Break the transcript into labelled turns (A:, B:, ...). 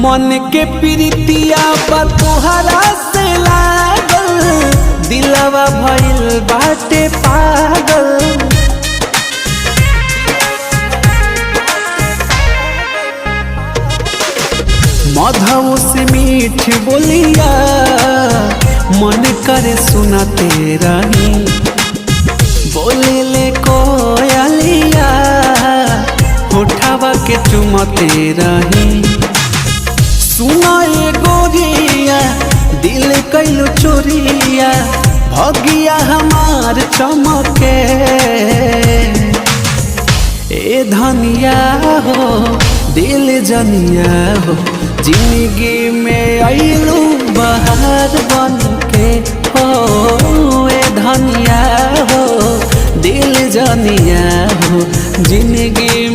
A: मन के प्रीतिया बा तोहरा से लागल, दिलवा भइल बाटे पागल। मधु से मीठ बोलिया मन करे सुनाते रही, बोले ले कोयलिया उठावा के चुमते रही। सुना ए गोरिया दिल कैलो चोरिया, भगिया हमार चमके। ए धनिया हो दिल जनिया हो, जिंदगी में आइलू बहार बन के हो। ए धनिया हो दिल जनिया हो, जिंदगी